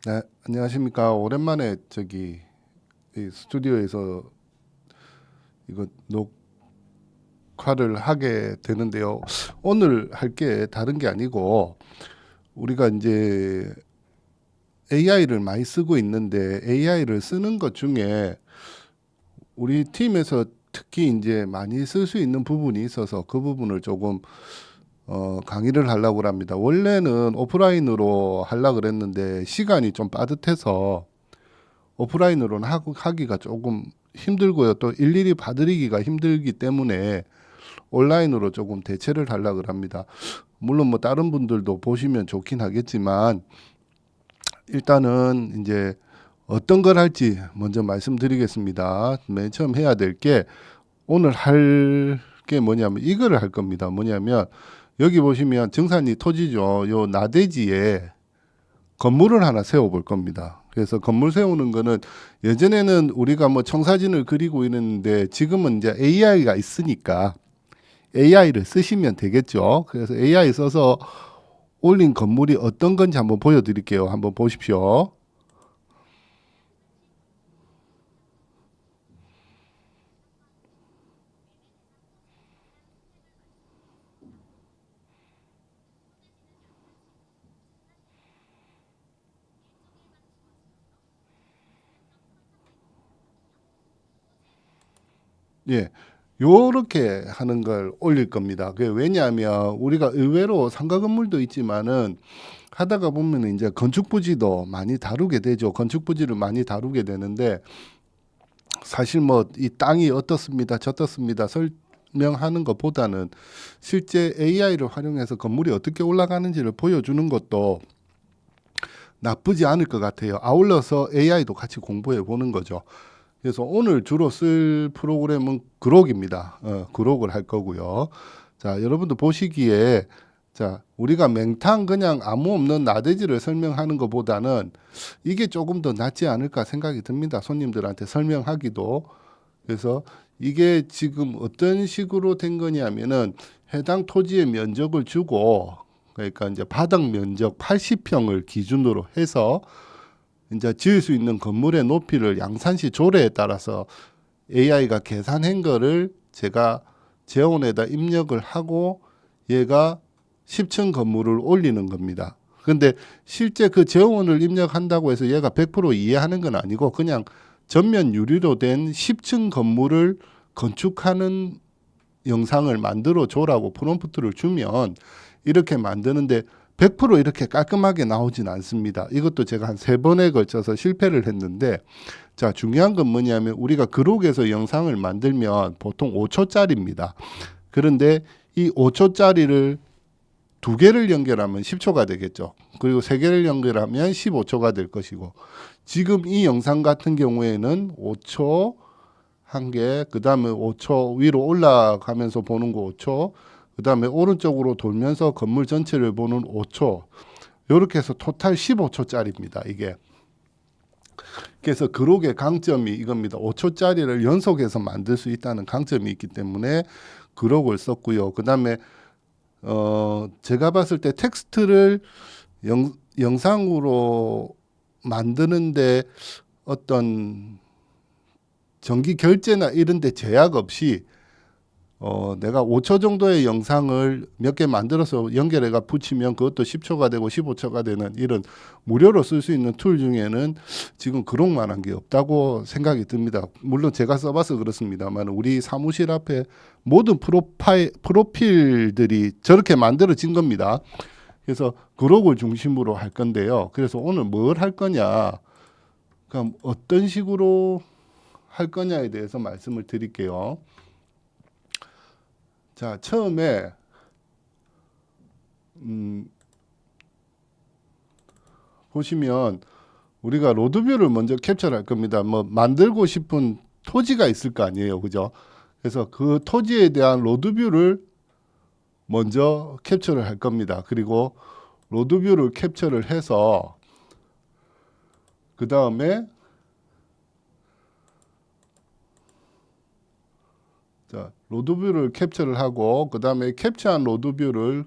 네, 안녕하십니까. 오랜만에 이 스튜디오에서 이거 녹화를 하게 되는데요. 오늘 할 게 다른 게 아니고 우리가 이제 AI를 많이 쓰고 있는데 AI를 쓰는 것 중에 우리 팀에서 특히 이제 많이 쓸 수 있는 부분이 있어서 그 부분을 조금 강의를 하려고 합니다. 원래는 오프라인으로 하려고 그랬는데 시간이 좀 빠듯해서 오프라인으로는 하기가 조금 힘들고요. 또 일일이 봐드리기가 힘들기 때문에 온라인으로 조금 대체를 하려고 합니다. 물론 뭐 다른 분들도 보시면 좋긴 하겠지만 일단은 이제 어떤 걸 할지 먼저 말씀드리겠습니다. 맨 처음 해야 될 게 오늘 할 게 뭐냐면 이거를 할 겁니다. 뭐냐면 여기 보시면 정산이 토지죠. 요 나대지에 건물을 하나 세워 볼 겁니다. 그래서 건물 세우는 거는 예전에는 우리가 뭐 청사진을 그리고 이랬는데 지금은 이제 AI가 있으니까 AI를 쓰시면 되겠죠. 그래서 AI 써서 올린 건물이 어떤 건지 한번 보여드릴게요. 한번 보십시오. 예. 요렇게 하는 걸 올릴 겁니다. 그게 왜냐하면 우리가 의외로 상가 건물도 있지만은 하다가 보면 이제 건축 부지도 많이 다루게 되죠. 건축 부지를 많이 다루게 되는데 사실 뭐 이 땅이 어떻습니다, 저떻습니다 설명하는 것보다는 실제 AI를 활용해서 건물이 어떻게 올라가는지를 보여주는 것도 나쁘지 않을 것 같아요. 아울러서 AI도 같이 공부해 보는 거죠. 그래서 오늘 주로 쓸 프로그램은 그록입니다. 그록을 할 거고요. 자, 여러분들 보시기에 자, 우리가 맹탕 그냥 아무 없는 나대지를 설명하는 것보다는 이게 조금 더 낫지 않을까 생각이 듭니다. 손님들한테 설명하기도. 그래서 이게 지금 어떤 식으로 된 거냐면은 해당 토지의 면적을 주고 그러니까 이제 바닥 면적 80평을 기준으로 해서 이제 지을 수 있는 건물의 높이를 양산시 조례에 따라서 AI가 계산한 거를 제가 재원에다 입력을 하고 얘가 10층 건물을 올리는 겁니다. 근데 실제 그 재원을 입력한다고 해서 얘가 100% 이해하는 건 아니고 그냥 전면 유리로 된 10층 건물을 건축하는 영상을 만들어 줘라고 프롬프트를 주면 이렇게 만드는데 100% 이렇게 깔끔하게 나오진 않습니다. 이것도 제가 한 세 번에 걸쳐서 실패를 했는데 자, 중요한 건 뭐냐면 우리가 그룹에서 영상을 만들면 보통 5초짜리입니다. 그런데 이 5초짜리를 두 개를 연결하면 10초가 되겠죠. 그리고 세 개를 연결하면 15초가 될 것이고 지금 이 영상 같은 경우에는 5초 한 개, 그 다음에 5초 위로 올라가면서 보는 거 5초, 그 다음에 오른쪽으로 돌면서 건물 전체를 보는 5초, 이렇게 해서 토탈 15초짜리입니다. 이게. 그래서 그록의 강점이 이겁니다. 5초짜리를 연속해서 만들 수 있다는 강점이 있기 때문에 그록을 썼고요. 그 다음에 제가 봤을 때 텍스트를 영상으로 만드는데 어떤 정기 결제나 이런 데 제약 없이 내가 5초 정도의 영상을 몇 개 만들어서 연결해가 붙이면 그것도 10초가 되고 15초가 되는 이런 무료로 쓸 수 있는 툴 중에는 지금 그런 만한 게 없다고 생각이 듭니다. 물론 제가 써봐서 그렇습니다만 우리 사무실 앞에 모든 프로필들이 저렇게 만들어진 겁니다. 그래서 그룹을 중심으로 할 건데요. 그래서 오늘 뭘 할 거냐, 그럼 어떤 식으로 할 거냐에 대해서 말씀을 드릴게요. 자, 처음에 음, 보시면 우리가 로드뷰를 먼저 캡처를 할 겁니다. 뭐 만들고 싶은 토지가 있을 거 아니에요, 그죠? 그래서 그 토지에 대한 로드뷰를 먼저 캡처를 할 겁니다. 그리고 로드뷰를 캡처를 해서 그 다음에 자, 로드뷰를 캡처를 하고 그 다음에 캡처한 로드뷰를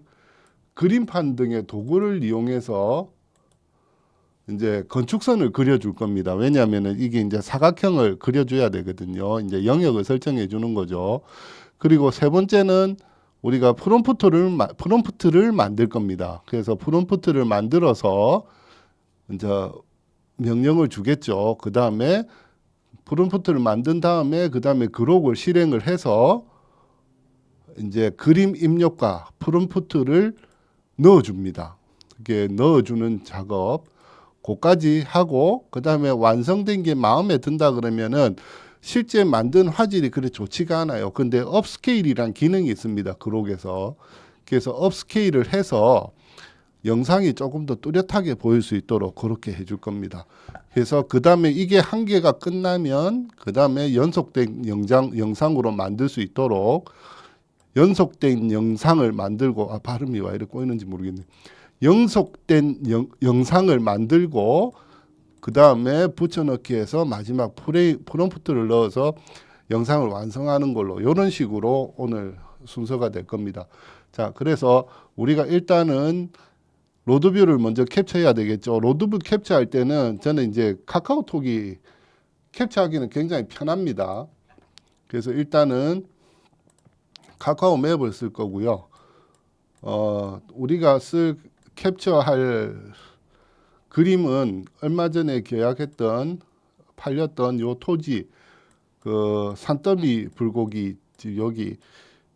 그림판 등의 도구를 이용해서 이제 건축선을 그려줄 겁니다. 왜냐하면은 이게 이제 사각형을 그려줘야 되거든요. 이제 영역을 설정해 주는 거죠. 그리고 세 번째는 우리가 프롬프트를 만들 겁니다. 그래서 프롬프트를 만들어서 이제 명령을 주겠죠. 그 다음에 프롬프트를 만든 다음에 그 다음에 그록을 실행을 해서 이제 그림 입력과 프롬프트를 넣어줍니다. 이게 넣어주는 작업 그까지 하고 그 다음에 완성된 게 마음에 든다 그러면은 실제 만든 화질이 그리 좋지가 않아요. 근데 업스케일이란 기능이 있습니다. 그록에서. 그래서 업스케일을 해서 영상이 조금 더 뚜렷하게 보일 수 있도록 그렇게 해줄 겁니다. 그래서 그 다음에 이게 한 개가 끝나면 그 다음에 연속된 영상으로 만들 수 있도록 연속된 영상을 만들고 발음이 왜 이렇게 꼬이는지 모르겠네. 연속된 영상을 만들고 그 다음에 붙여넣기 해서 마지막 프롬프트를 넣어서 영상을 완성하는 걸로 이런 식으로 오늘 순서가 될 겁니다. 자, 그래서 우리가 일단은 로드뷰를 먼저 캡처해야 되겠죠. 로드뷰 캡처할 때는 저는 이제 카카오톡이 캡처하기는 굉장히 편합니다. 그래서 일단은 카카오 맵을 쓸 거고요. 우리가 캡처할 그림은 얼마 전에 팔렸던 요 토지, 그 산더미 불고기 여기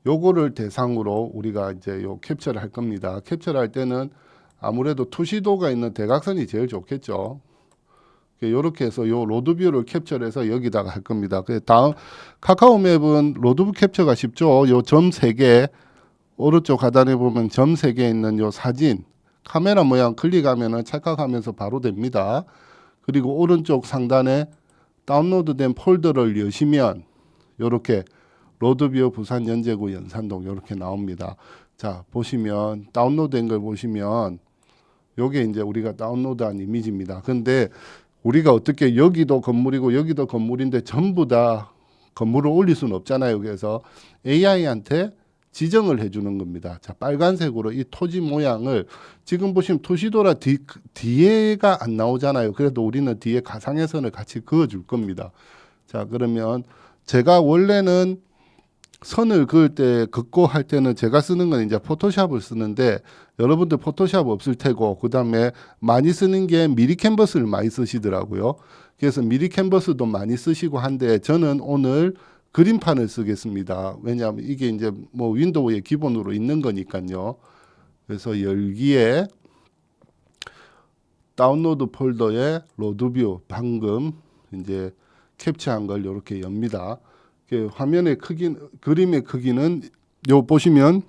요거를 대상으로 우리가 이제 요 캡처를 할 겁니다. 캡처를 할 때는 아무래도 투시도가 있는 대각선이 제일 좋겠죠. 이렇게 해서 요 로드뷰를 캡처해서 여기다가 할 겁니다. 그 다음 카카오 맵은 로드뷰 캡처가 쉽죠. 요 점 3개 오른쪽 하단에 보면 점 3개 있는 요 사진 카메라 모양 클릭하면은 찰칵하면서 바로 됩니다. 그리고 오른쪽 상단에 다운로드된 폴더를 여시면 요렇게 로드뷰 부산 연제구 연산동 이렇게 나옵니다. 자, 보시면 다운로드된 걸 보시면 요게 이제 우리가 다운로드한 이미지입니다. 근데 우리가 어떻게 여기도 건물이고 여기도 건물인데 전부 다 건물을 올릴 수는 없잖아요. 그래서 AI한테 지정을 해주는 겁니다. 자, 빨간색으로 이 토지 모양을 지금 보시면 토시도라 뒤에가 안 나오잖아요. 그래도 우리는 뒤에 가상의 선을 같이 그어줄 겁니다. 자, 그러면 제가 원래는 선을 그을 때 긋고 할 때는 제가 쓰는 건 이제 포토샵을 쓰는데 여러분들 포토샵 없을 테고 그 다음에 많이 쓰는 게 미리 캔버스를 많이 쓰시더라고요. 그래서 미리 캔버스도 많이 쓰시고 한데 저는 오늘 그림판을 쓰겠습니다. 왜냐하면 이게 이제 뭐 윈도우에 기본으로 있는 거니까요. 그래서 열기에 다운로드 폴더에 로드뷰 방금 이제 캡처한 걸 이렇게 엽니다. 화면의 그림의 크기는 요 보시면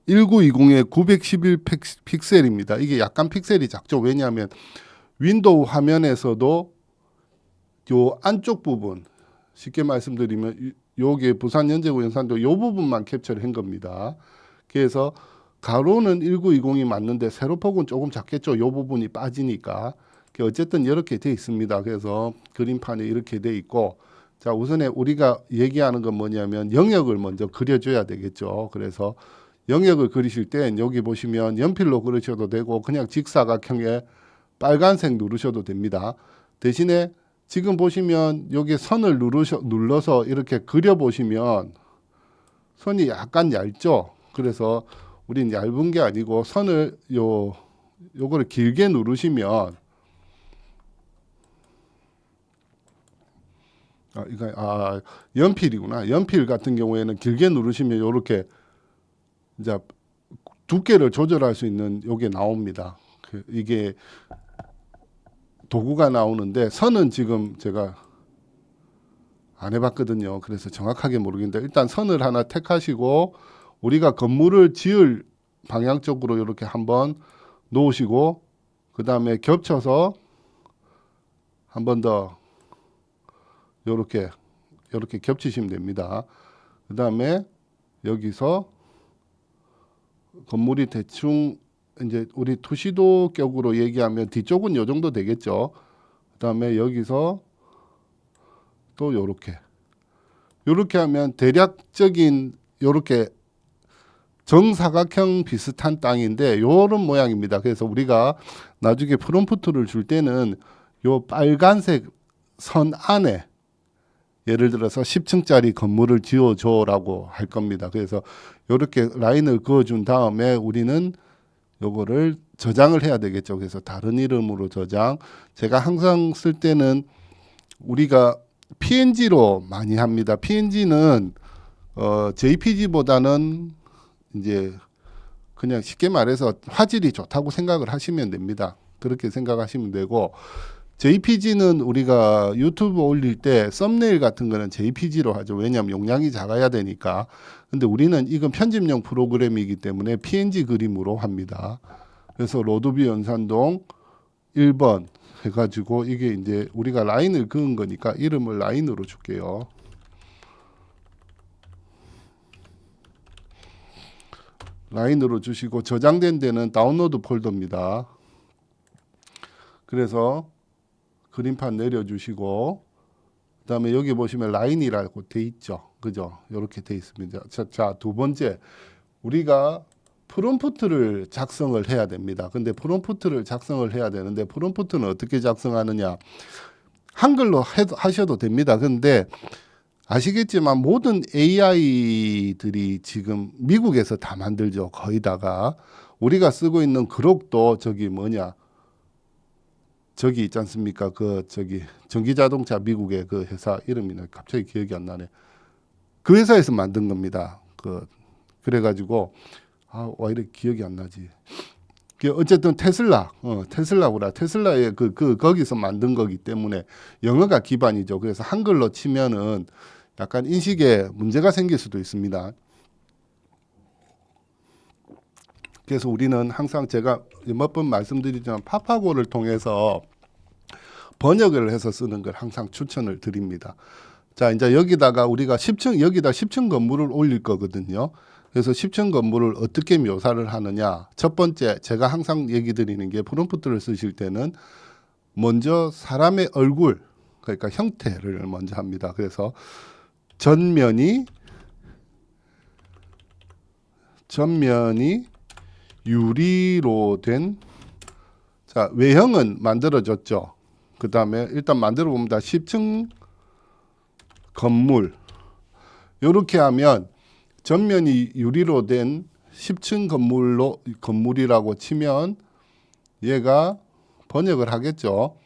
1920에 911 픽셀입니다. 이게 약간 픽셀이 작죠. 왜냐하면 윈도우 화면에서도 요 안쪽 부분 쉽게 말씀드리면 요게 부산 연제구 연산도 요 부분만 캡처를 한 겁니다. 그래서 가로는 1920이 맞는데 세로폭은 조금 작겠죠. 요 부분이 빠지니까. 어쨌든 이렇게 돼 있습니다. 그래서 그림판이 이렇게 돼 있고 자, 우선에 우리가 얘기하는 건 뭐냐면 영역을 먼저 그려줘야 되겠죠. 그래서 영역을 그리실 땐 여기 보시면 연필로 그리셔도 되고 그냥 직사각형에 빨간색 누르셔도 됩니다. 대신에 지금 보시면 여기 선을 눌러서 이렇게 그려보시면 선이 약간 얇죠. 그래서 우린 얇은 게 아니고 선을 요거를 길게 누르시면 연필이구나. 연필 같은 경우에는 길게 누르시면 이렇게 이제 두께를 조절할 수 있는 요게 나옵니다. 이게 도구가 나오는데 선은 지금 제가 안 해봤거든요. 그래서 정확하게 모르겠는데 일단 선을 하나 택하시고 우리가 건물을 지을 방향 쪽으로 이렇게 한번 놓으시고 그 다음에 겹쳐서 한 번 더 요렇게 겹치시면 됩니다. 그 다음에 여기서 건물이 대충 이제 우리 투시도 격으로 얘기하면 뒤쪽은 요 정도 되겠죠. 그 다음에 여기서 또 요렇게 하면 대략적인 요렇게 정사각형 비슷한 땅인데 요런 모양입니다. 그래서 우리가 나중에 프롬프트를 줄 때는 요 빨간색 선 안에 예를 들어서 10층짜리 건물을 지어줘라고 할 겁니다. 그래서 이렇게 라인을 그어준 다음에 우리는 요거를 저장을 해야 되겠죠. 그래서 다른 이름으로 저장. 제가 항상 쓸 때는 우리가 PNG로 많이 합니다. PNG는 JPG보다는 이제 그냥 쉽게 말해서 화질이 좋다고 생각을 하시면 됩니다. 그렇게 생각하시면 되고, JPG는 우리가 유튜브 올릴 때 썸네일 같은 거는 JPG로 하죠. 왜냐하면 용량이 작아야 되니까. 근데 우리는 이건 편집용 프로그램이기 때문에 PNG 그림으로 합니다. 그래서 로드뷰 연산동 1번 해가지고 이게 이제 우리가 라인을 그은 거니까 이름을 라인으로 줄게요. 라인으로 주시고 저장된 데는 다운로드 폴더입니다. 그래서 그림판 내려주시고 그다음에 여기 보시면 라인이라고 돼 있죠. 그죠? 이렇게 돼 있습니다. 자, 두 번째 우리가 프롬프트를 작성을 해야 됩니다. 근데 프롬프트를 작성을 해야 되는데 프롬프트는 어떻게 작성하느냐? 한글로 하셔도 됩니다. 근데 아시겠지만 모든 AI들이 지금 미국에서 다 만들죠. 거의 다가. 우리가 쓰고 있는 그록도 저기 뭐냐? 저기 있지 않습니까? 저기 전기자동차 미국의 그 회사 이름이 갑자기 기억이 안 나네. 그 회사에서 만든 겁니다. 그래가지고 와 이렇게 기억이 안 나지. 어쨌든 테슬라구나. 테슬라의 거기서 만든 거기 때문에 영어가 기반이죠. 그래서 한글로 치면은 약간 인식에 문제가 생길 수도 있습니다. 그래서 우리는 항상 제가 몇 번 말씀드리지만 파파고를 통해서 번역을 해서 쓰는 걸 항상 추천을 드립니다. 자, 이제 여기다가 우리가 10층, 여기다 10층 건물을 올릴 거거든요. 그래서 10층 건물을 어떻게 묘사를 하느냐. 첫 번째, 제가 항상 얘기 드리는 게 프롬프트를 쓰실 때는 먼저 사람의 얼굴, 그러니까 형태를 먼저 합니다. 그래서 전면이 유리로 된, 자, 외형은 만들어졌죠. 그 다음에 일단 만들어 봅니다. 10층 건물. 이렇게 하면 전면이 유리로 된 10층 건물이라고 치면 얘가 번역을 하겠죠.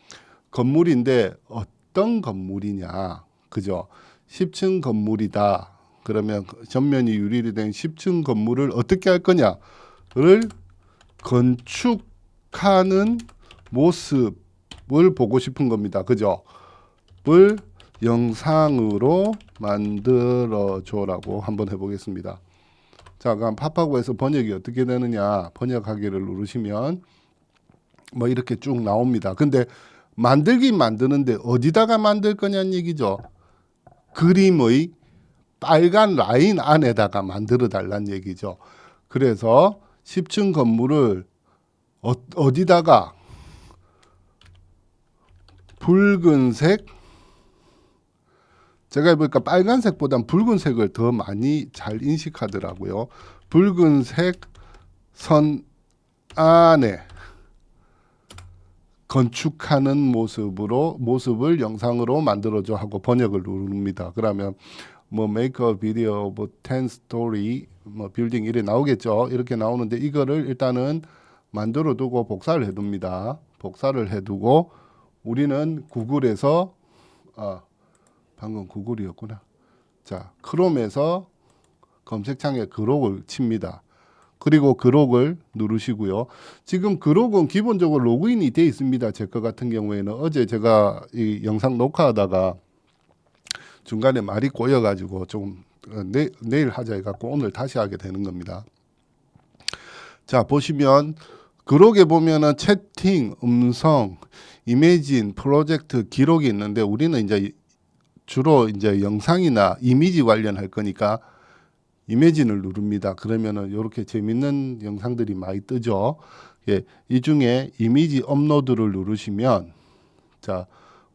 건물인데 어떤 건물이냐. 그죠? 10층 건물이다. 그러면 전면이 유리로 된 10층 건물을 어떻게 할 거냐를 건축하는 모습을 보고 싶은 겁니다. 그죠? 을 영상으로 만들어줘라고 한번 해보겠습니다. 자, 그럼 파파고에서 번역이 어떻게 되느냐? 번역하기를 누르시면 뭐 이렇게 쭉 나옵니다. 근데 만들긴 만드는데 어디다가 만들 거냐는 얘기죠. 그림의 빨간 라인 안에다가 만들어 달라는 얘기죠. 그래서 10층 건물을 어디다가 붉은색, 제가 해보니까 빨간색보단 붉은색을 더 많이 잘 인식하더라고요. 붉은색 선 안에 건축하는 모습을 영상으로 만들어줘 하고 번역을 누릅니다. 그러면 뭐 make a video of 10 story 뭐 빌딩 이래 나오겠죠. 이렇게 나오는데 이거를 일단은 만들어 두고 복사를 해둡니다. 복사를 해두고 우리는 구글에서 방금 구글이었구나. 자, 크롬에서 검색창에 그록을 칩니다. 그리고 그록을 누르시고요. 지금 그록은 기본적으로 로그인이 돼 있습니다. 제 거 같은 경우에는 어제 제가 이 영상 녹화하다가 중간에 말이 꼬여가지고 좀 내일 하자 해갖고 오늘 다시 하게 되는 겁니다. 자, 보시면 그록에 보면은 채팅, 음성, 이미진, 프로젝트, 기록이 있는데 우리는 이제 주로 이제 영상이나 이미지 관련할 거니까 이미진을 누릅니다. 그러면은 이렇게 재밌는 영상들이 많이 뜨죠. 예, 이 중에 이미지 업로드를 누르시면 자,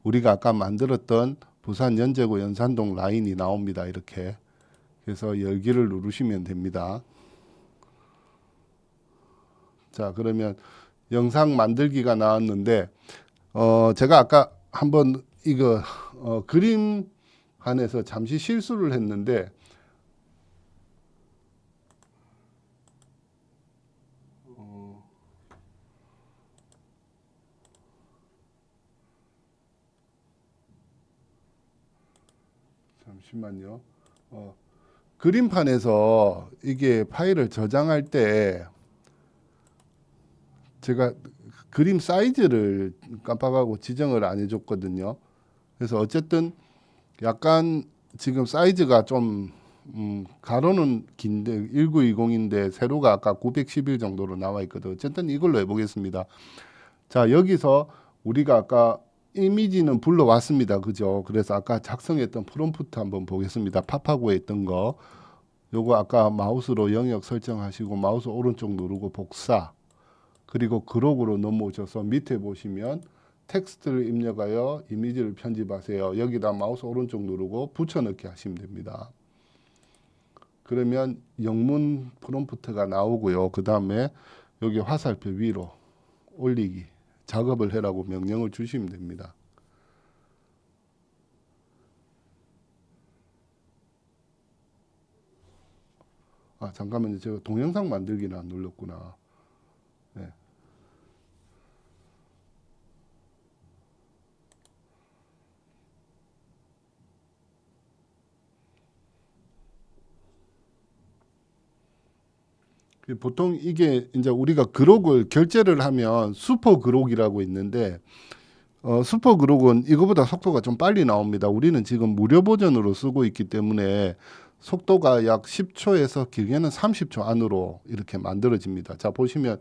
우리가 아까 만들었던 부산 연제구 연산동 라인이 나옵니다. 이렇게. 그래서 열기를 누르시면 됩니다. 자, 그러면 영상 만들기가 나왔는데 제가 아까 한번 이거 그림판에서 잠시 실수를 했는데 잠시만요. 그림판에서 이게 파일을 저장할 때 제가 그림 사이즈를 깜빡하고 지정을 안 해줬거든요. 그래서 어쨌든 약간 지금 사이즈가 좀 가로는 긴데 1920인데 세로가 아까 911 정도로 나와 있거든. 어쨌든 이걸로 해보겠습니다. 자, 여기서 우리가 아까 이미지는 불러왔습니다. 그죠? 그래서 아까 작성했던 프롬프트 한번 보겠습니다. 팝하고에 있던 거. 요거 아까 마우스로 영역 설정하시고 마우스 오른쪽 누르고 복사. 그리고 그록으로 넘어오셔서 밑에 보시면 텍스트를 입력하여 이미지를 편집하세요. 여기다 마우스 오른쪽 누르고 붙여넣기 하시면 됩니다. 그러면 영문 프롬프트가 나오고요. 그 다음에 여기 화살표 위로 올리기 작업을 해라고 명령을 주시면 됩니다. 아, 잠깐만요. 제가 동영상 만들기는 안 눌렀구나. 네. 보통 이게 이제 우리가 그록을 결제를 하면 슈퍼 그록이라고 있는데 슈퍼 그록은 이거보다 속도가 좀 빨리 나옵니다. 우리는 지금 무료 버전으로 쓰고 있기 때문에 속도가 약 10초에서 길게는 30초 안으로 이렇게 만들어집니다. 자, 보시면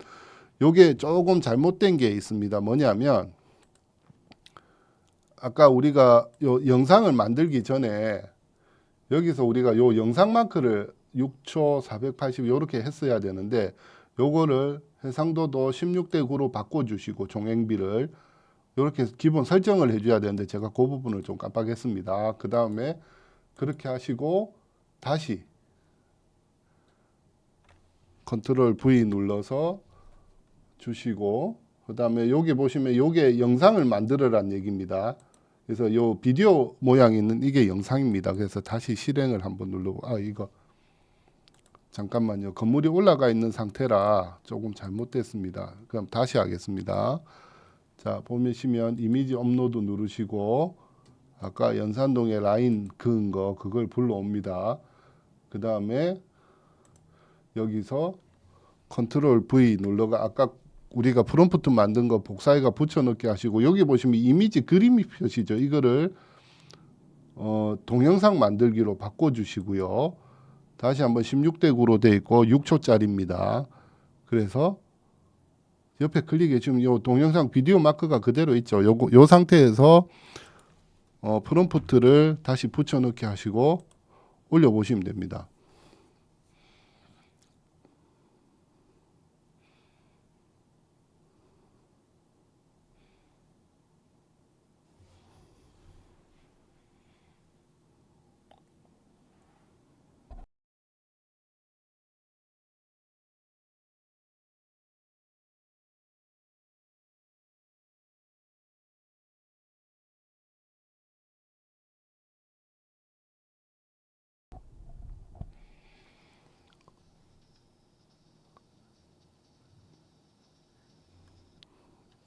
요게 조금 잘못된 게 있습니다. 뭐냐면 아까 우리가 요 영상을 만들기 전에 여기서 우리가 요 영상 마크를 6초 480 요렇게 했어야 되는데 요거를 해상도도 16대 9로 바꿔주시고 종횡비를 요렇게 기본 설정을 해줘야 되는데 제가 그 부분을 좀 깜빡했습니다. 그 다음에 그렇게 하시고 다시 컨트롤 V 눌러서 주시고 그 다음에 여기 보시면 요게 영상을 만들어란 얘기입니다. 그래서 요 비디오 모양이 있는 이게 영상입니다. 그래서 다시 실행을 한번 누르고 이거 잠깐만요. 건물이 올라가 있는 상태라 조금 잘못됐습니다. 그럼 다시 하겠습니다. 자, 보시면 이미지 업로드 누르시고 아까 연산동에 라인 그은 거 그걸 불러옵니다. 그 다음에 여기서 컨트롤 V 눌러가 아까 우리가 프롬프트 만든 거 복사해가 붙여넣기 하시고 여기 보시면 이미지 그림이 표시죠. 이거를 동영상 만들기로 바꿔주시고요. 다시 한번 16대 9로 돼 있고 6초짜리입니다. 그래서 옆에 클릭해 주면 요 동영상 비디오 마크가 그대로 있죠. 요 상태에서 프롬프트를 다시 붙여넣기 하시고 올려보시면 됩니다.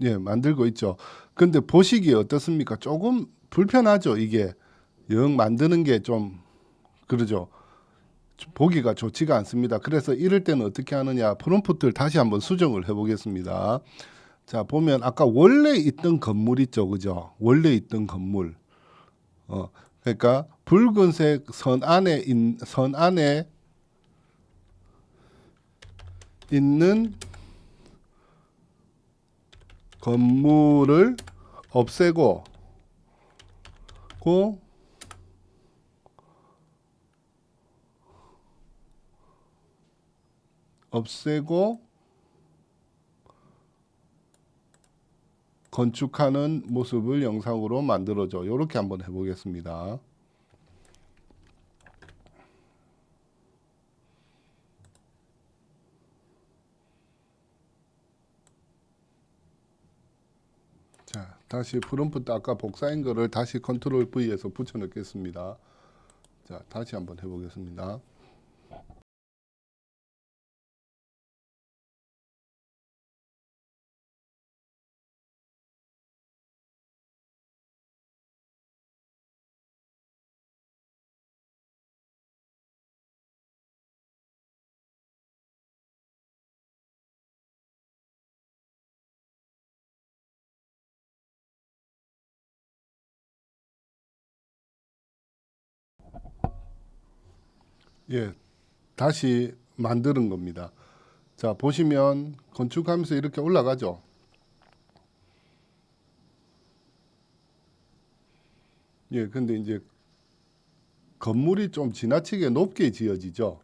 예, 만들고 있죠. 근데 보시기에 어떻습니까? 조금 불편하죠. 이게 영 만드는 게 좀 그러죠. 보기가 좋지가 않습니다. 그래서 이럴 때는 어떻게 하느냐? 프롬프트를 다시 한번 수정을 해보겠습니다. 자, 보면 아까 원래 있던 건물 있죠, 그죠? 원래 있던 건물. 그러니까 붉은색 선 안에 있는 건물을 없애고 고 없애고 건축하는 모습을 영상으로 만들어줘. 이렇게 한번 해보겠습니다. 다시 프롬프트 아까 복사한 거를 다시 컨트롤 V에서 붙여 넣겠습니다. 자, 다시 한번 해보겠습니다. 예, 다시 만드는 겁니다. 자, 보시면 건축하면서 이렇게 올라가죠. 예, 근데 이제 건물이 좀 지나치게 높게 지어지죠.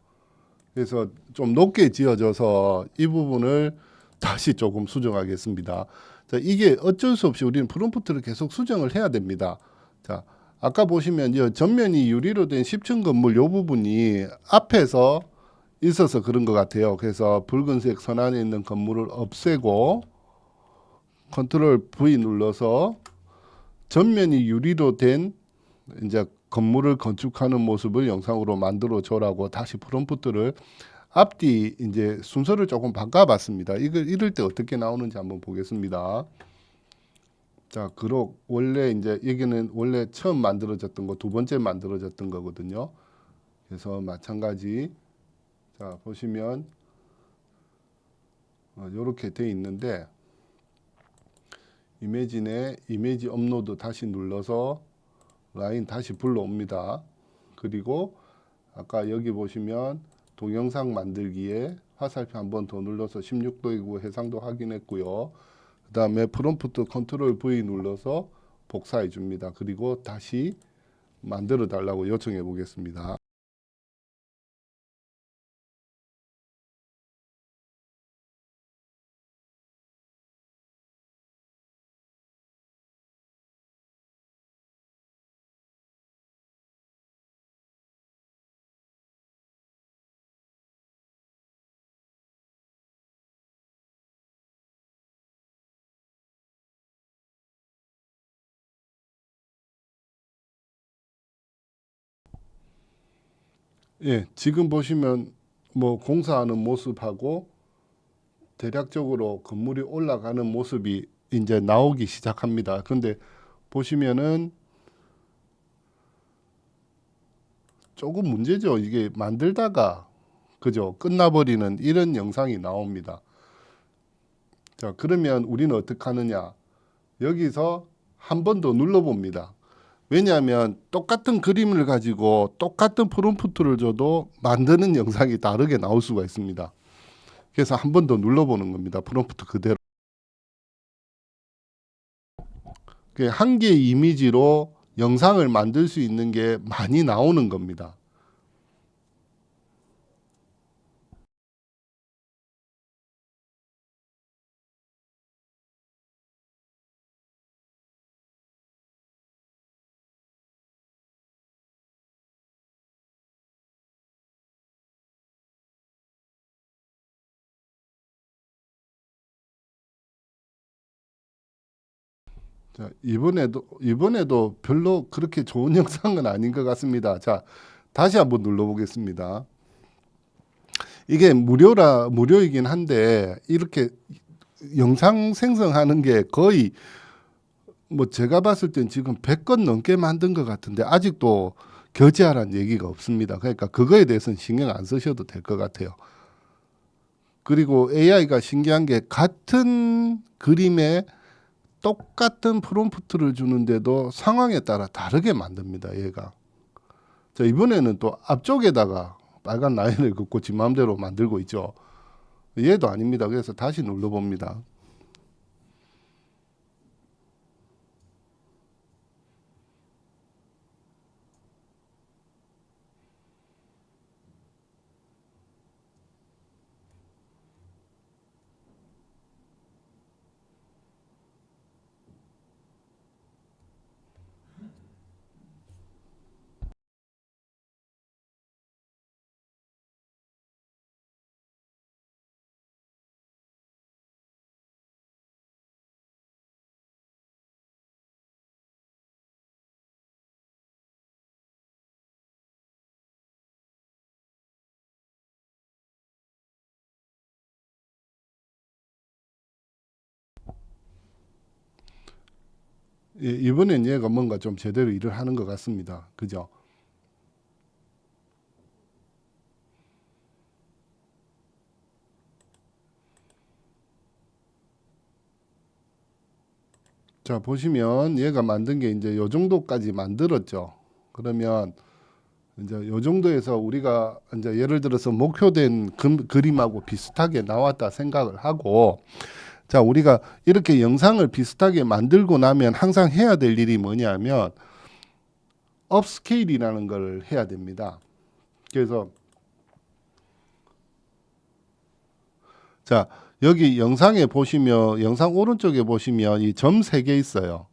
그래서 좀 높게 지어져서 이 부분을 다시 조금 수정하겠습니다. 자, 이게 어쩔 수 없이 우리는 프롬프트를 계속 수정을 해야 됩니다. 자, 아까 보시면 이 전면이 유리로 된 10층 건물 요 부분이 앞에서 있어서 그런 것 같아요. 그래서 붉은색 선 안에 있는 건물을 없애고 컨트롤 V 눌러서 전면이 유리로 된 이제 건물을 건축하는 모습을 영상으로 만들어 줘라고 다시 프롬프트를 앞뒤 이제 순서를 조금 바꿔봤습니다. 이럴 때 어떻게 나오는지 한번 보겠습니다. 자, 그록 원래 이제 여기는 원래 처음 만들어졌던 거, 두 번째 만들어졌던 거거든요. 그래서 마찬가지. 자, 보시면 이렇게 돼 있는데 이미지네 이미지 업로드 다시 눌러서 라인 다시 불러옵니다. 그리고 아까 여기 보시면 동영상 만들기에 화살표 한 번 더 눌러서 16도이고 해상도 확인했고요. 그 다음에 프롬프트 컨트롤 V 눌러서 복사해 줍니다. 그리고 다시 만들어 달라고 요청해 보겠습니다. 예, 지금 보시면 뭐 공사하는 모습하고 대략적으로 건물이 올라가는 모습이 이제 나오기 시작합니다. 그런데 보시면은 조금 문제죠. 이게 만들다가 그죠? 끝나버리는 이런 영상이 나옵니다. 자, 그러면 우리는 어떻게 하느냐? 여기서 한 번 더 눌러봅니다. 왜냐하면 똑같은 그림을 가지고 똑같은 프롬프트를 줘도 만드는 영상이 다르게 나올 수가 있습니다. 그래서 한 번 더 눌러보는 겁니다. 프롬프트 그대로. 한 개의 이미지로 영상을 만들 수 있는 게 많이 나오는 겁니다. 자, 이번에도 별로 그렇게 좋은 영상은 아닌 것 같습니다. 자, 다시 한번 눌러보겠습니다. 이게 무료이긴 한데 이렇게 영상 생성하는 게 거의 뭐 제가 봤을 땐 지금 100건 넘게 만든 것 같은데 아직도 결제하라는 얘기가 없습니다. 그러니까 그거에 대해서는 신경 안 쓰셔도 될 것 같아요. 그리고 AI가 신기한 게 같은 그림에 똑같은 프롬프트를 주는데도 상황에 따라 다르게 만듭니다. 얘가. 자, 이번에는 또 앞쪽에다가 빨간 라인을 긋고 지 마음대로 만들고 있죠. 얘도 아닙니다. 그래서 다시 눌러봅니다. 이번엔 얘가 뭔가 좀 제대로 일을 하는 것 같습니다. 그죠? 자, 보시면 얘가 만든 게 이제 요 정도까지 만들었죠. 그러면 이제 요 정도에서 우리가 이제 예를 들어서 목표된 그림하고 비슷하게 나왔다 생각을 하고, 자, 우리가 이렇게 영상을 비슷하게 만들고 나면 항상 해야 될 일이 뭐냐면 업스케일이라는 걸 해야 됩니다. 그래서 자, 여기 영상에 보시면 영상 오른쪽에 보시면 이 점 3개 있어요.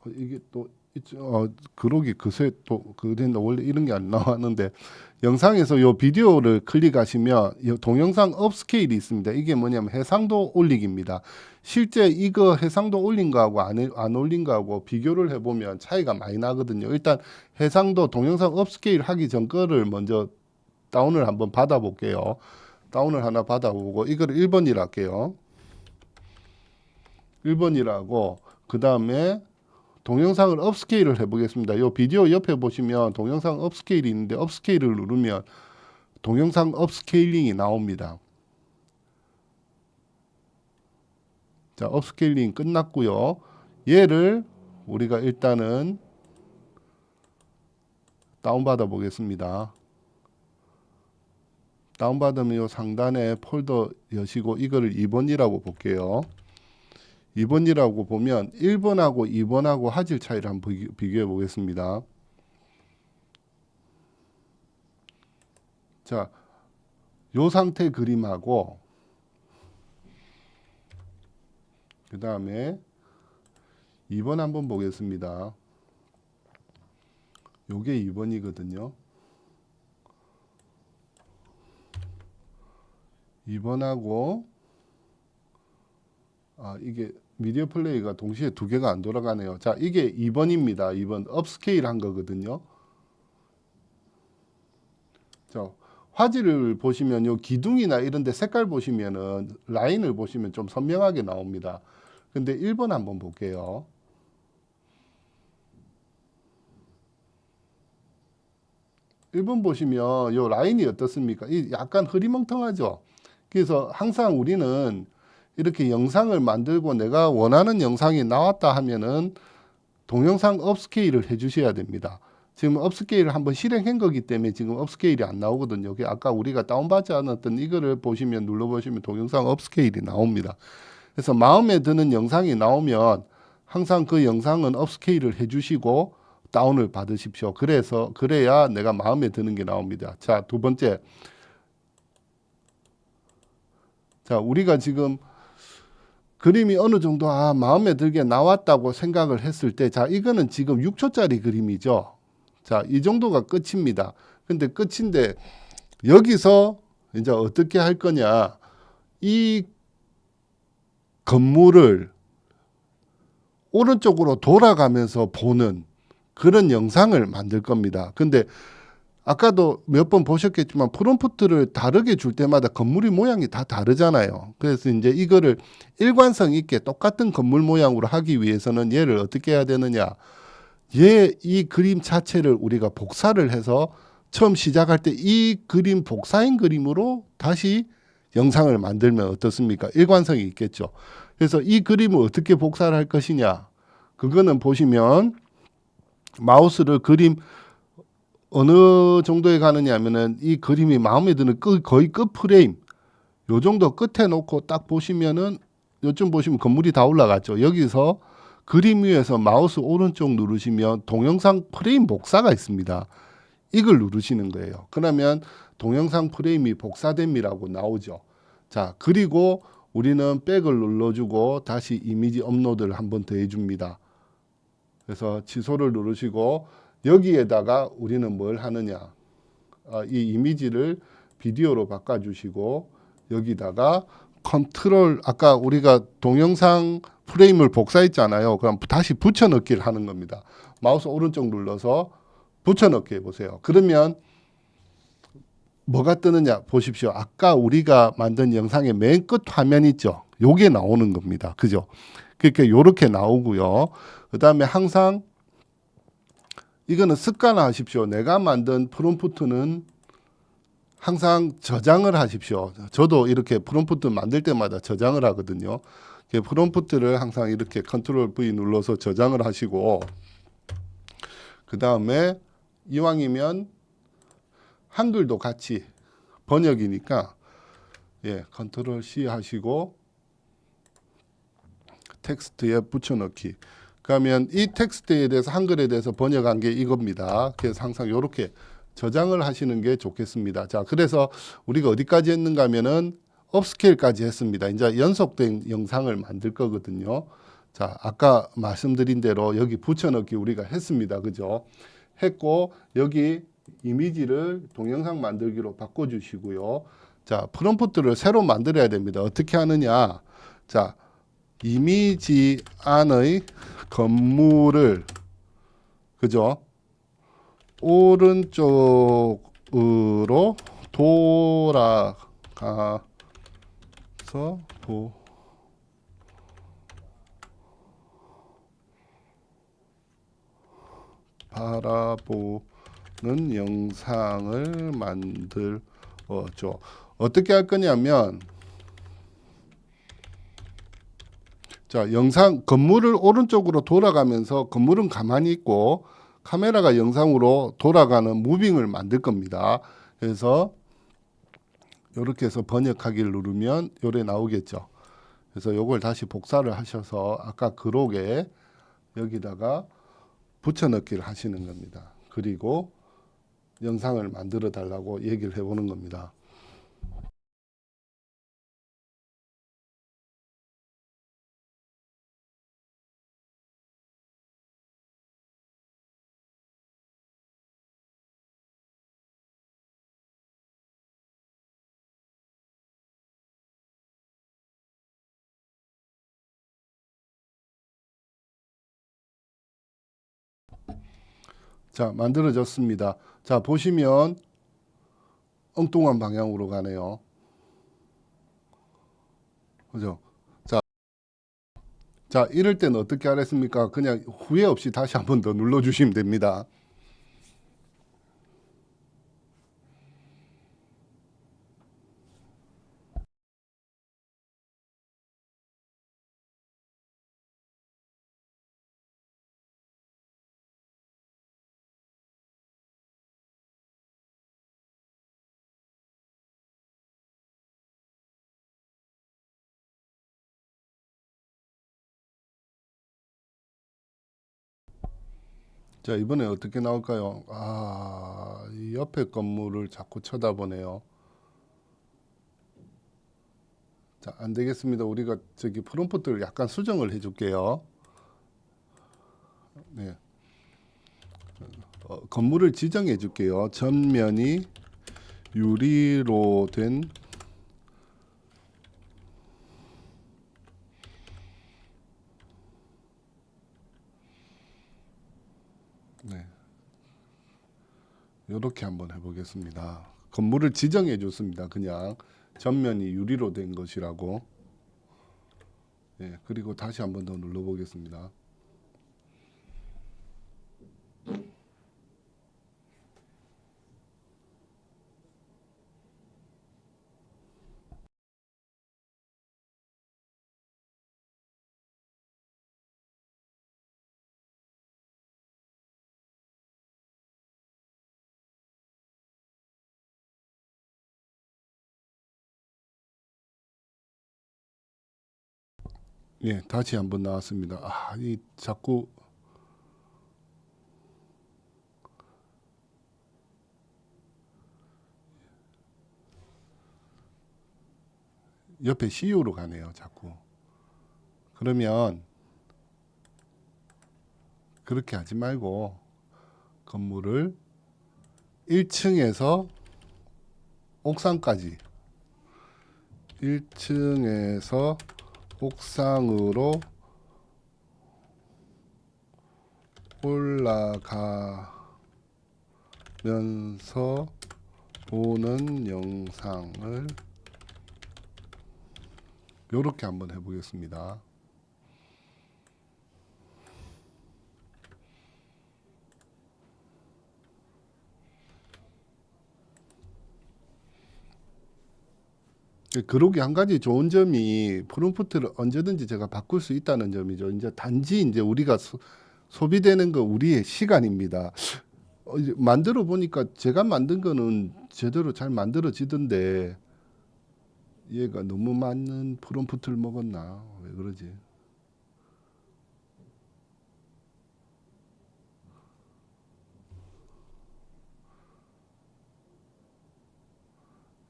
이게 또 그러기 그새 또 그랬는데 원래 이런 게 안 나왔는데, 영상에서 요 비디오를 클릭하시면 요 동영상 업스케일이 있습니다. 이게 뭐냐면 해상도 올리기입니다. 실제 이거 해상도 올린 거하고 안 올린 거하고 비교를 해보면 차이가 많이 나거든요. 일단 해상도 동영상 업스케일 하기 전 거를 먼저 다운을 한번 받아 볼게요. 다운을 하나 받아보고 이거를 1번이라 할게요. 1번이라고 그 다음에 동영상을 업스케일을 해보겠습니다. 이 비디오 옆에 보시면 동영상 업스케일이 있는데 업스케일을 누르면 동영상 업스케일링이 나옵니다. 자, 업스케일링 끝났고요. 얘를 우리가 일단은 다운받아 보겠습니다. 다운받으면 이 상단에 폴더 여시고 이거를 2번이라고 볼게요. 2번이라고 보면 1번하고 2번하고 화질 차이를 한번 비교해 보겠습니다. 자, 요 상태 그림하고 그 다음에 2번 한번 보겠습니다. 요게 2번이거든요. 2번하고 이게 미디어 플레이가 동시에 두 개가 안 돌아가네요. 자, 이게 2번입니다. 2번 업스케일 한 거거든요. 자, 화질을 보시면 요 기둥이나 이런 데 색깔 보시면은 라인을 보시면 좀 선명하게 나옵니다. 근데 1번 한번 볼게요. 1번 보시면 요 라인이 어떻습니까? 이 약간 흐리멍텅하죠. 그래서 항상 우리는 이렇게 영상을 만들고 내가 원하는 영상이 나왔다 하면은 동영상 업스케일을 해 주셔야 됩니다. 지금 업스케일을 한번 실행한 거기 때문에 지금 업스케일이 안 나오거든요. 아까 우리가 다운받지 않았던 이거를 보시면 눌러보시면 동영상 업스케일이 나옵니다. 그래서 마음에 드는 영상이 나오면 항상 그 영상은 업스케일을 해 주시고 다운을 받으십시오. 그래야 내가 마음에 드는 게 나옵니다. 자, 두 번째. 자, 우리가 지금 그림이 어느 정도 마음에 들게 나왔다고 생각을 했을 때, 자, 이거는 지금 6초짜리 그림이죠. 자, 이 정도가 끝입니다. 근데 끝인데 여기서 이제 어떻게 할 거냐? 이 건물을 오른쪽으로 돌아가면서 보는 그런 영상을 만들 겁니다. 근데 아까도 몇 번 보셨겠지만 프롬프트를 다르게 줄 때마다 건물의 모양이 다 다르잖아요. 그래서 이제 이거를 일관성 있게 똑같은 건물 모양으로 하기 위해서는 얘를 어떻게 해야 되느냐? 이 그림 자체를 우리가 복사를 해서 처음 시작할 때 이 그림 복사인 그림으로 다시 영상을 만들면 어떻습니까? 일관성이 있겠죠. 그래서 이 그림을 어떻게 복사를 할 것이냐? 그거는 보시면 마우스를 그림 어느 정도에 가느냐 하면은 이 그림이 마음에 드는 거의 끝 프레임 요 정도 끝에 놓고 딱 보시면은 요즘 보시면 건물이 다 올라갔죠. 여기서 그림 위에서 마우스 오른쪽 누르시면 동영상 프레임 복사가 있습니다. 이걸 누르시는 거예요. 그러면 동영상 프레임이 복사됨이라고 나오죠. 자, 그리고 우리는 백을 눌러주고 다시 이미지 업로드를 한번 더 해줍니다. 그래서 취소를 누르시고 여기에다가 우리는 뭘 하느냐? 이 이미지를 비디오로 바꿔주시고 여기다가 컨트롤 아까 우리가 동영상 프레임을 복사했잖아요. 그럼 다시 붙여넣기를 하는 겁니다. 마우스 오른쪽 눌러서 붙여넣기 해보세요. 그러면 뭐가 뜨느냐 보십시오. 아까 우리가 만든 영상의 맨 끝 화면 있죠. 요게 나오는 겁니다. 그죠? 그러니까 요렇게 나오고요. 그 다음에 항상 이거는 습관화하십시오. 내가 만든 프롬프트는 항상 저장을 하십시오. 저도 이렇게 프롬프트 만들 때마다 저장을 하거든요. 프롬프트를 항상 이렇게 컨트롤 V 눌러서 저장을 하시고, 그 다음에 이왕이면 한글도 같이 번역이니까 컨트롤 C 하시고 텍스트에 붙여넣기. 그러면 이 텍스트에 대해서 한글에 대해서 번역한 게 이겁니다. 그래서 항상 이렇게 저장을 하시는 게 좋겠습니다. 자, 그래서 우리가 어디까지 했는가 하면은 업스케일까지 했습니다. 이제 연속된 영상을 만들 거거든요. 자, 아까 말씀드린 대로 여기 붙여넣기 우리가 했습니다. 그죠? 했고 여기 이미지를 동영상 만들기로 바꿔주시고요. 자, 프롬프트를 새로 만들어야 됩니다. 어떻게 하느냐? 자, 이미지 안의 건물을 그죠? 오른쪽으로 돌아가서 바라보는 영상을 만들어줘. 어떻게 할 거냐면 자, 영상 건물을 오른쪽으로 돌아가면서 건물은 가만히 있고 카메라가 영상으로 돌아가는 무빙을 만들 겁니다. 그래서 이렇게 해서 번역하기를 누르면 요래 나오겠죠. 그래서 요걸 다시 복사를 하셔서 아까 그록에 여기다가 붙여넣기를 하시는 겁니다. 그리고 영상을 만들어 달라고 얘기를 해보는 겁니다. 자, 만들어졌습니다. 자, 보시면 엉뚱한 방향으로 가네요. 그죠? 자, 이럴 때는 어떻게 하랬습니까? 그냥 후회 없이 다시 한 번 더 눌러주시면 됩니다. 자, 이번에 어떻게 나올까요? 아, 이 옆에 건물을 자꾸 쳐다보네요. 자, 안 되겠습니다. 우리가 저기 프롬프트를 약간 수정을 해줄게요. 네. 건물을 지정해 줄게요. 전면이 유리로 된 네. 이렇게 한번 해보겠습니다. 건물을 지정해 줬습니다. 그냥 전면이 유리로 된 것이라고. 그리고 다시 한번 더 눌러보겠습니다. 다시 한번 나왔습니다. 아, 이 자꾸 옆에 CU로 가네요. 자꾸. 그러면 그렇게 하지 말고 건물을 1층에서 옥상까지 1층에서 옥상으로 올라가면서 보는 영상을 요렇게 한번 해보겠습니다. 그러기 한 가지 좋은 점이 프롬프트를 언제든지 제가 바꿀 수 있다는 점이죠. 이제 단지 이제 우리가 소비되는 거 우리의 시간입니다. 이제 만들어 보니까 제가 만든 거는 제대로 잘 만들어지던데 얘가 너무 많은 프롬프트를 먹었나? 왜 그러지?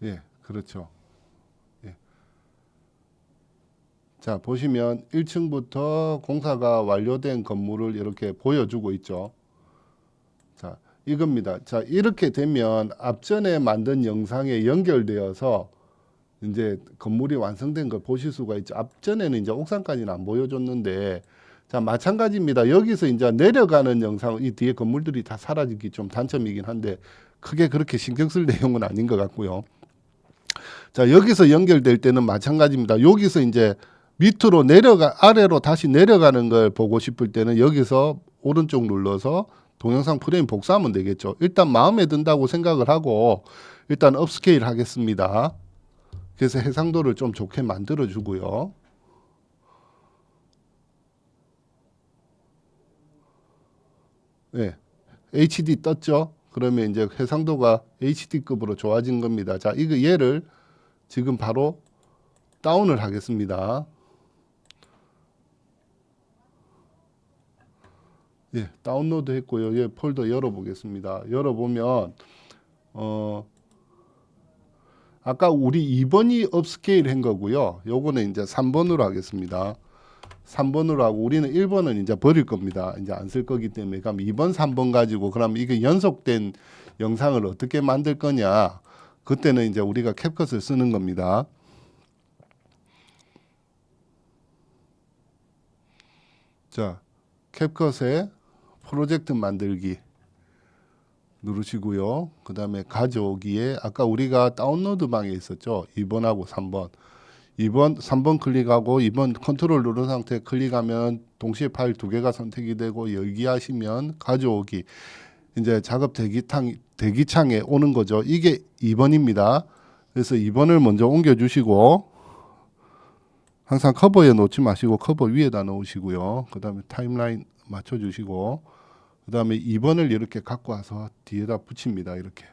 예, 그렇죠. 예. 자, 보시면 1층부터 공사가 완료된 건물을 이렇게 보여주고 있죠. 자, 이겁니다. 자, 이렇게 되면 앞전에 만든 영상에 연결되어서 이제 건물이 완성된 걸 보실 수가 있죠. 앞전에는 이제 옥상까지는 안 보여줬는데, 자, 마찬가지입니다. 여기서 이제 내려가는 영상, 이 뒤에 건물들이 다 사라지기 좀 단점이긴 한데, 크게 그렇게 신경 쓸 내용은 아닌 것 같고요. 자, 여기서 연결될 때는 마찬가지입니다. 여기서 이제 밑으로 아래로 다시 내려가는 걸 보고 싶을 때는 여기서 오른쪽 눌러서 동영상 프레임 복사하면 되겠죠. 일단 마음에 든다고 생각을 하고 일단 업스케일 하겠습니다. 그래서 해상도를 좀 좋게 만들어 주고요. 네, HD 떴죠. 그러면 이제 해상도가 HD급으로 좋아진 겁니다. 자, 이거 얘를 지금 바로 다운을 하겠습니다. 예, 다운로드 했고요. 예, 폴더 열어보겠습니다. 열어보면 어 아까 우리 2번이 업스케일 한 거고요. 요거는 이제 3번으로 하겠습니다. 3번으로 하고 우리는 1번은 이제 버릴 겁니다. 이제 안 쓸 거기 때문에 그럼 2번, 3번 가지고 그럼 이게 연속된 영상을 어떻게 만들 거냐? 그때는 이제 우리가 캡컷을 쓰는 겁니다. 자, 캡컷에 프로젝트 만들기 누르시고요. 그 다음에 가져오기에 아까 우리가 다운로드 방에 있었죠. 2번하고 3번. 2번, 3번 클릭하고 2번 컨트롤 누른 상태 클릭하면 동시에 파일 두 개가 선택이 되고 열기 하시면 가져오기. 이제 작업 대기창에 오는 거죠. 이게 2번입니다. 그래서 2번을 먼저 옮겨 주시고 항상 커버에 놓지 마시고 커버 위에다 놓으시고요. 그 다음에 타임라인 맞춰 주시고 그 다음에 2번을 이렇게 갖고 와서 뒤에다 붙입니다. 이렇게.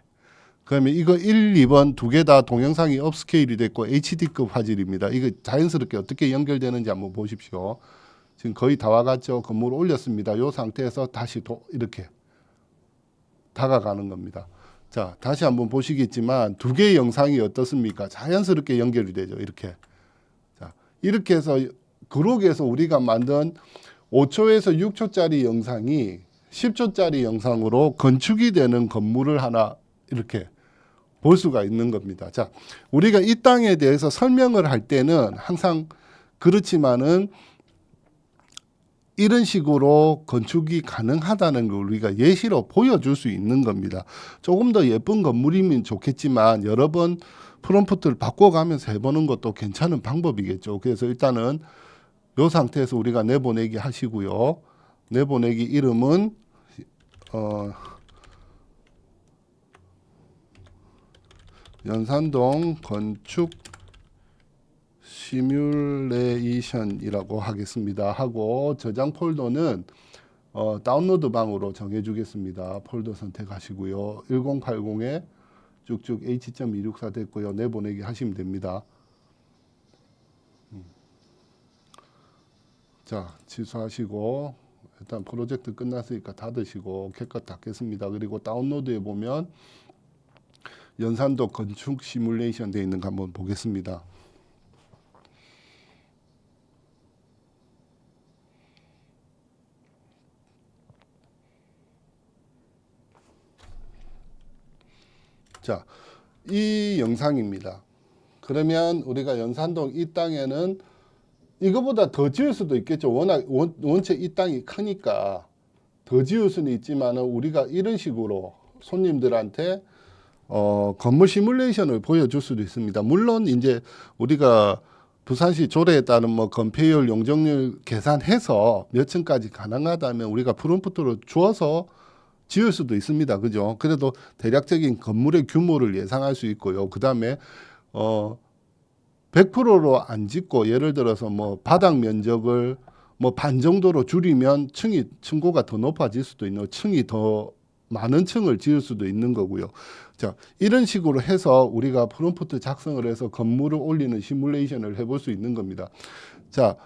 그러면 이거 1, 2번 두 개 다 동영상이 업스케일이 됐고 HD급 화질입니다. 이거 자연스럽게 어떻게 연결되는지 한번 보십시오. 지금 거의 다 와갔죠. 건물 올렸습니다. 이 상태에서 다시 이렇게 다가가는 겁니다. 자, 다시 한번 보시겠지만 두 개의 영상이 어떻습니까? 자연스럽게 연결이 되죠. 이렇게. 자, 이렇게 해서 그룹에서 우리가 만든 5초에서 6초짜리 영상이 10초짜리 영상으로 건축이 되는 건물을 하나 이렇게 볼 수가 있는 겁니다. 자, 우리가 이 땅에 대해서 설명을 할 때는 항상 그렇지만은 이런 식으로 건축이 가능하다는 걸 우리가 예시로 보여줄 수 있는 겁니다. 조금 더 예쁜 건물이면 좋겠지만 여러 번 프롬프트를 바꿔가면서 해보는 것도 괜찮은 방법이겠죠. 그래서 일단은 이 상태에서 우리가 내보내기 하시고요. 내보내기 이름은 연산동 건축 시뮬레이션이라고 하겠습니다. 하고 저장 폴더는 다운로드 방으로 정해 주겠습니다. 폴더 선택하시고요. 1080에 쭉쭉 H.264 됐고요. 내보내기 하시면 됩니다. 자, 취소하시고 일단 프로젝트 끝났으니까 닫으시고 캡컷 닫겠습니다. 그리고 다운로드에 보면 연산도 건축 시뮬레이션 되어 있는 거 한번 보겠습니다. 자, 이 영상입니다. 그러면 우리가 연산동 이 땅에는 이거보다 더 지을 수도 있겠죠. 워낙 원체 이 땅이 크니까 더 지을 수는 있지만 우리가 이런 식으로 손님들한테 건물 시뮬레이션을 보여줄 수도 있습니다. 물론 이제 우리가 부산시 조례에 따른 뭐 건폐율, 용적률 계산해서 몇 층까지 가능하다면 우리가 프롬프트로 주어서 지을 수도 있습니다. 그죠? 그래도 대략적인 건물의 규모를 예상할 수 있고요. 그다음에 어 100%로 안 짓고 예를 들어서 뭐 바닥 면적을 뭐 반 정도로 줄이면 층고가 더 높아질 수도 있는, 층이 더 많은 층을 지을 수도 있는 거고요. 자, 이런 식으로 해서 우리가 프롬프트 작성을 해서 건물을 올리는 시뮬레이션을 해볼 수 있는 겁니다. 자,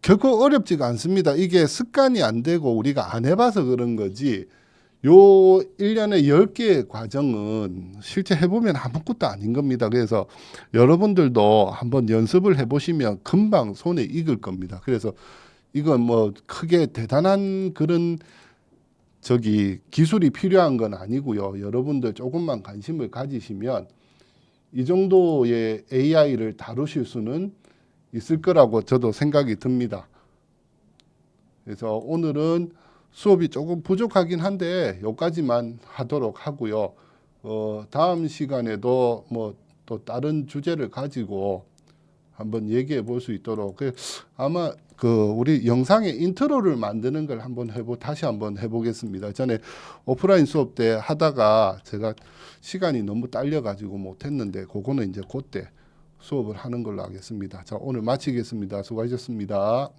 결코 어렵지가 않습니다. 이게 습관이 안 되고 우리가 안 해봐서 그런 거지. 요 1년에 10개의 과정은 실제 해보면 아무것도 아닌 겁니다. 그래서 여러분들도 한번 연습을 해보시면 금방 손에 익을 겁니다. 그래서 이건 뭐 크게 대단한 그런 기술이 필요한 건 아니고요. 여러분들 조금만 관심을 가지시면 이 정도의 AI를 다루실 수는 있을 거라고 저도 생각이 듭니다. 그래서 오늘은 수업이 조금 부족하긴 한데 여기까지만 하도록 하고요. 다음 시간에도 뭐 또 다른 주제를 가지고 한번 얘기해 볼 수 있도록 아마 우리 영상의 인트로를 만드는 걸 다시 한번 해보겠습니다. 전에 오프라인 수업 때 하다가 제가 시간이 너무 딸려 가지고 못했는데 그거는 이제 그때 수업을 하는 걸로 하겠습니다. 자, 오늘 마치겠습니다. 수고하셨습니다.